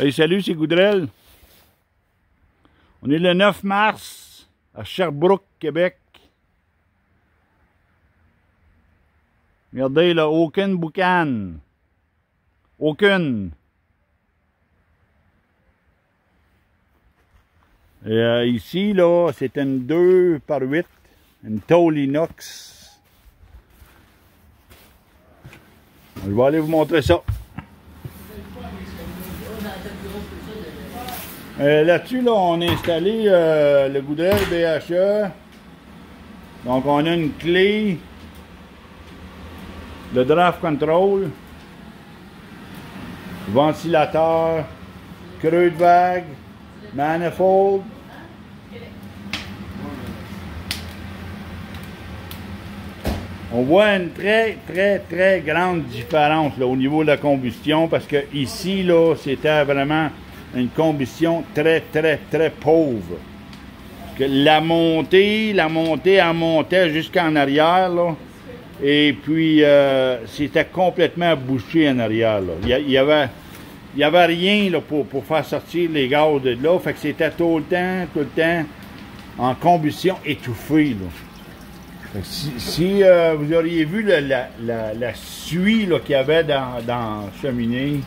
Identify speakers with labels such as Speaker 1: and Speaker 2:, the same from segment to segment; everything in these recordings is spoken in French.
Speaker 1: Hey, salut, c'est Goudrel. On est le 9 mars à Sherbrooke, Québec. Regardez là, aucune boucane. Aucune. Et ici, là, c'est une 2x8, une tôle inox. Je vais aller vous montrer ça. Là-dessus, là, on a installé le Goudrel BHE. Donc, on a une clé, le draft control, ventilateur, creux de vague, manifold. On voit une très grande différence là, au niveau de la combustion parce que ici, là, c'était vraiment une combustion très pauvre. Parce que la montée, elle montait jusqu'en arrière, là, et puis c'était complètement bouché en arrière, là. Il y avait rien là, pour faire sortir les gaz de là, fait que c'était tout le temps en combustion étouffée, là. Si vous auriez vu la suie qu'il y avait dans la cheminée,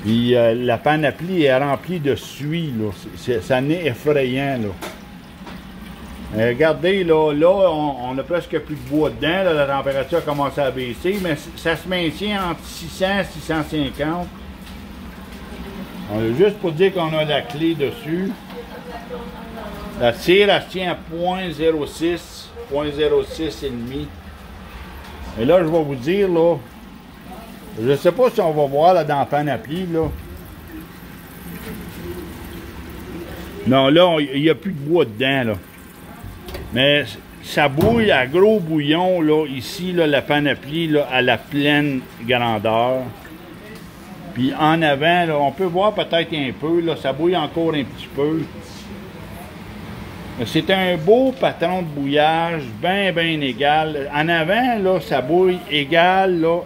Speaker 1: puis la panoplie est remplie de suie, là. Ça n'est effrayant, là. Regardez, là on a presque plus de bois dedans, là, la température a commencé à baisser, mais ça se maintient entre 600 et 650. Juste pour dire qu'on a la clé dessus. La tire, elle se tient à 0.06 et demi. Et là, je vais vous dire, là, je ne sais pas si on va voir là, dans la panoplie, là. Non, là, il n'y a plus de bois dedans, là. Mais ça bouille à gros bouillon, là, ici, là, la panoplie, là, à la pleine grandeur. Puis en avant, là, on peut voir peut-être un peu, là, ça bouille encore un petit peu. C'est un beau patron de bouillage, bien égal. En avant, là, ça bouille égal, là.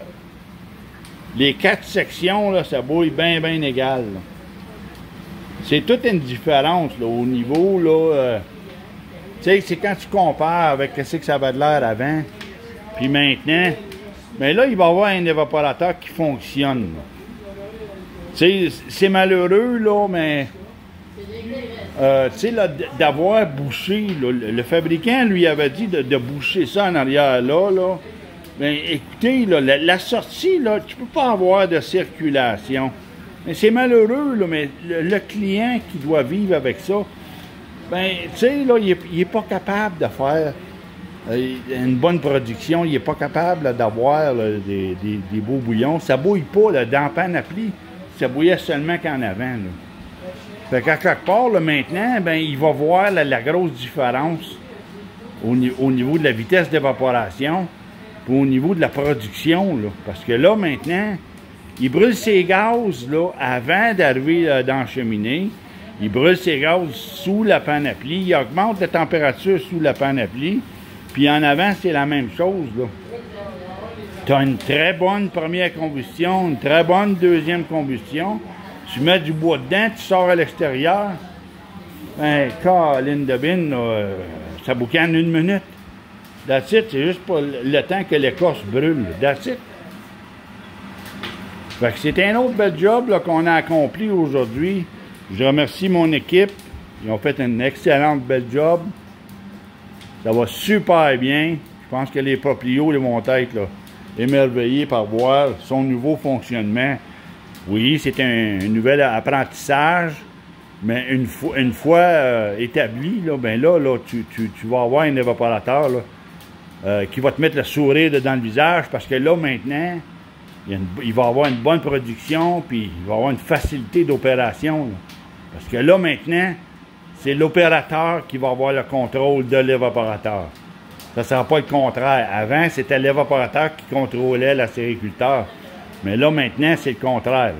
Speaker 1: Les 4 sections, là, ça bouille bien égal. C'est toute une différence, là, au niveau, là. Tu sais, c'est quand tu compares avec ce que ça avait de l'air avant, puis maintenant. Mais là, il va y avoir un évaporateur qui fonctionne, tu sais, c'est malheureux, là, mais... tu sais, là, d'avoir bouché, là, le fabricant lui avait dit de boucher ça en arrière, là. Ben, écoutez, là, la sortie, là, tu peux pas avoir de circulation. Mais c'est malheureux, là, mais le client qui doit vivre avec ça, ben, tu sais, là, il est pas capable de faire une bonne production, il est pas capable d'avoir des beaux bouillons. Ça bouille pas, là, dans la panoplie, ça bouillait seulement qu'en avant, là. Fait qu'à quelque part, là, maintenant, ben, il va voir la grosse différence au niveau de la vitesse d'évaporation puis au niveau de la production, là. Parce que là, maintenant, il brûle ses gaz, là, avant d'arriver dans la cheminée. Il brûle ses gaz sous la panoplie. Il augmente la température sous la panoplie. Puis en avant, c'est la même chose, là. Tu as une très bonne première combustion, une très bonne deuxième combustion. Tu mets du bois dedans, tu sors à l'extérieur. Ben, Caroline de Bine, ça boucane 1 minute. That's it, c'est juste pour le temps que l'écorce brûle. That's it. Fait que c'est un autre bel job qu'on a accompli aujourd'hui. Je remercie mon équipe. Ils ont fait une excellente belle job. Ça va super bien. Je pense que les proprios vont être là, émerveillés par voir son nouveau fonctionnement. Oui, c'est un nouvel apprentissage, mais une fois établi, là, ben là tu vas avoir un évaporateur là, qui va te mettre le sourire dans le visage parce que là, maintenant, il va avoir une bonne production puis il va avoir une facilité d'opération. Parce que là, maintenant, c'est l'opérateur qui va avoir le contrôle de l'évaporateur. Ça ne sera pas le contraire. Avant, c'était l'évaporateur qui contrôlait l'acériculteur. Mais là, maintenant, c'est le contraire.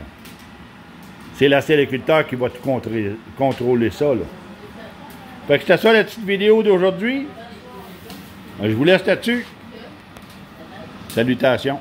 Speaker 1: C'est l'acériculteur qui va tout contrôler ça, là. Fait que c'était ça la petite vidéo d'aujourd'hui. Je vous laisse là-dessus. Salutations.